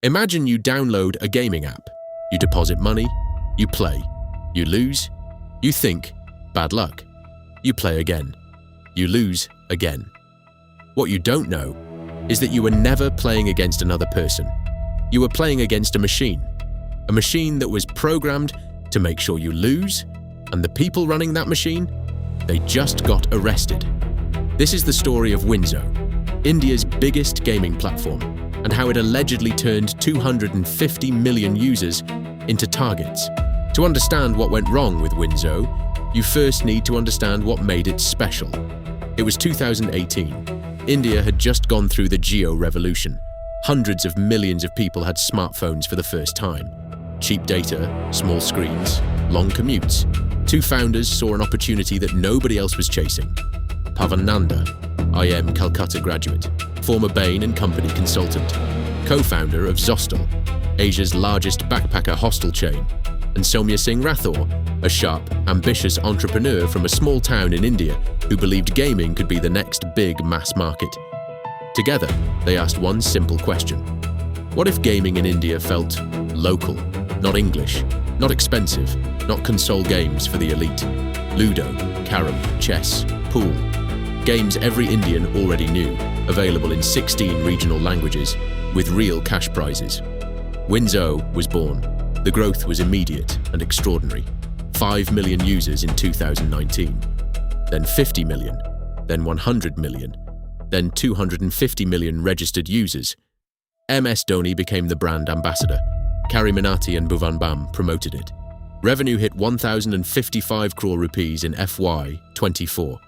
Imagine you download a gaming app. You deposit money, you play. You lose, you think, bad luck. You play again. You lose again. What you don't know is that you were never playing against another person. You were playing against a machine that was programmed to make sure you lose, and the people running that machine, they just got arrested. This is the story of WinZO, India's biggest gaming platform, and how it allegedly turned 250 million users into targets. To understand what went wrong with WinZO, you first need to understand what made it special. It was 2018. India had just gone through the Geo revolution. Hundreds of millions of people had smartphones for the first time. Cheap data, small screens, long commutes. Two founders saw an opportunity that nobody else was chasing. Pavan Nanda, IIM Calcutta graduate, former Bain & Company consultant, co-founder of Zostel, Asia's largest backpacker hostel chain, and Soumya Singh Rathore, a sharp, ambitious entrepreneur from a small town in India who believed gaming could be the next big mass market. Together, they asked one simple question. What if gaming in India felt local, not English, not expensive, not console games for the elite? Ludo, carom, chess, pool. Games every Indian already knew, available in 16 regional languages, with real cash prizes. WinZO was born. The growth was immediate and extraordinary. 5 million users in 2019, then 50 million, then 100 million, then 250 million registered users. MS Dhoni became the brand ambassador. Kari Minati and Bhuvan Bam promoted it. Revenue hit 1,055 crore rupees in FY24.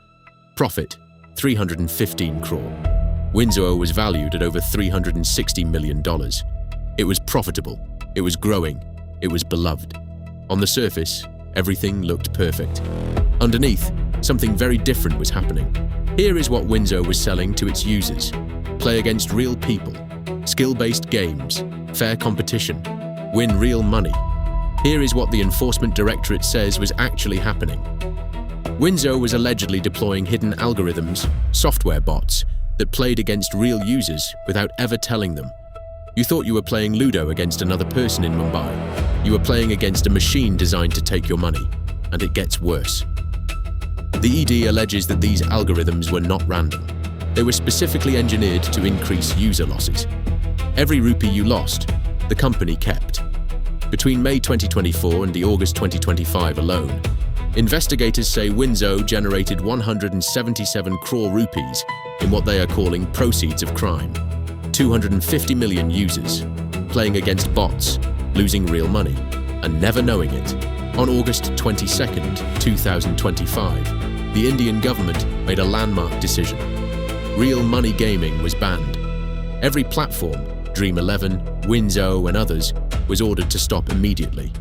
Profit, 315 crore. WinZO was valued at over $360 million. It was profitable, it was growing, it was beloved. On the surface, everything looked perfect. Underneath, something very different was happening. Here is what WinZO was selling to its users. Play against real people, skill-based games, fair competition, win real money. Here is what the Enforcement Directorate says was actually happening. WinZO was allegedly deploying hidden algorithms, software bots, that played against real users without ever telling them. You thought you were playing Ludo against another person in Mumbai. You were playing against a machine designed to take your money, and it gets worse. The ED alleges that these algorithms were not random. They were specifically engineered to increase user losses. Every rupee you lost, the company kept. Between May 2024 and the August 2025 alone, investigators say WinZO generated 177 crore rupees in what they are calling proceeds of crime. 250 million users, playing against bots, losing real money, and never knowing it. On August 22nd, 2025, the Indian government made a landmark decision. Real money gaming was banned. Every platform, Dream11, WinZO, and others, was ordered to stop immediately.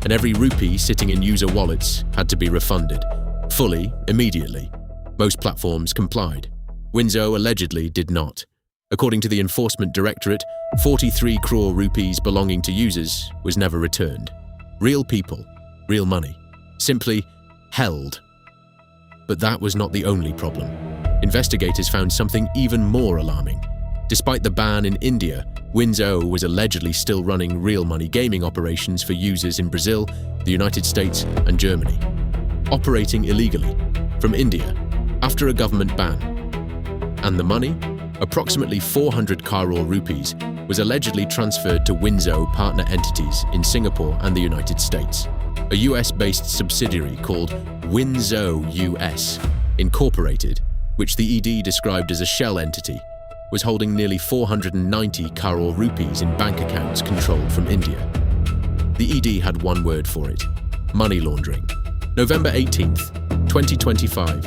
And every rupee sitting in user wallets had to be refunded, fully, immediately. Most platforms complied. WinZO allegedly did not. According to the Enforcement Directorate, 43 crore rupees belonging to users was never returned. Real people, real money, simply held. But that was not the only problem. Investigators found something even more alarming. Despite the ban in India, WinZO was allegedly still running real money gaming operations for users in Brazil, the United States, and Germany. Operating illegally, from India, after a government ban. And the money? Approximately 400 crore rupees was allegedly transferred to WinZO partner entities in Singapore and the United States. A US-based subsidiary called WinZO US, Incorporated, which the ED described as a shell entity, was holding nearly 490 crore rupees in bank accounts controlled from India. The ED had one word for it: money laundering. November 18th, 2025.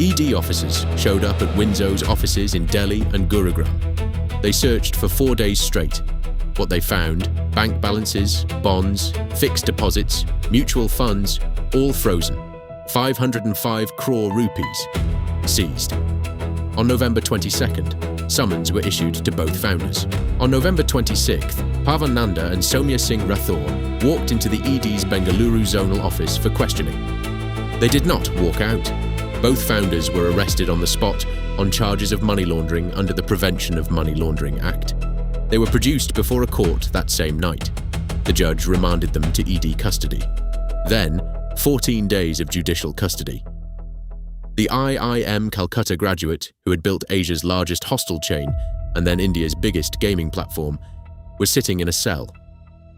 ED officers showed up at WinZO's offices in Delhi and Gurugram. They searched for 4 days straight. What they found: bank balances, bonds, fixed deposits, mutual funds, all frozen. 505 crore rupees seized. On November 22nd, summons were issued to both founders. On November 26th, Pavan Nanda and Soumya Singh Rathore walked into the ED's Bengaluru zonal office for questioning. They did not walk out. Both founders were arrested on the spot on charges of money laundering under the Prevention of Money Laundering Act. They were produced before a court that same night. The judge remanded them to ED custody. Then, 14 days of judicial custody. The IIM Calcutta graduate, who had built Asia's largest hostel chain and then India's biggest gaming platform, was sitting in a cell.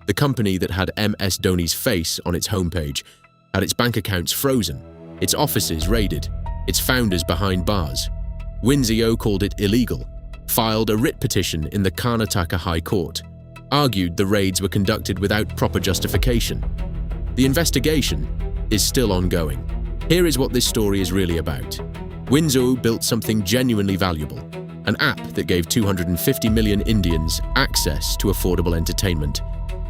The company that had MS Dhoni's face on its homepage had its bank accounts frozen, its offices raided, its founders behind bars. WinZO called it illegal, filed a writ petition in the Karnataka High Court, argued the raids were conducted without proper justification. The investigation is still ongoing. Here is what this story is really about. WinZO built something genuinely valuable, an app that gave 250 million Indians access to affordable entertainment,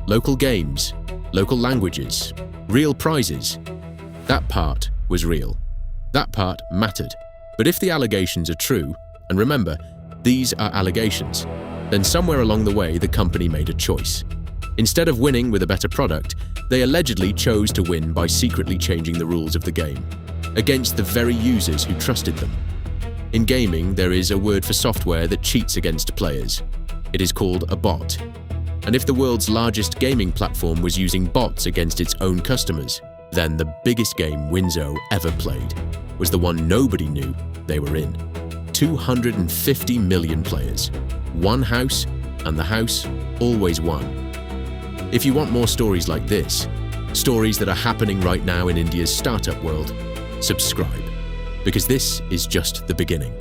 local games, local languages, real prizes. That part was real. That part mattered. But if the allegations are true, and remember, these are allegations, then somewhere along the way the company made a choice. Instead of winning with a better product, they allegedly chose to win by secretly changing the rules of the game, against the very users who trusted them. In gaming, there is a word for software that cheats against players. It is called a bot. And if the world's largest gaming platform was using bots against its own customers, then the biggest game WinZO ever played was the one nobody knew they were in. 250 million players, one house, and the house always won. If you want more stories like this, stories that are happening right now in India's startup world, subscribe, because this is just the beginning.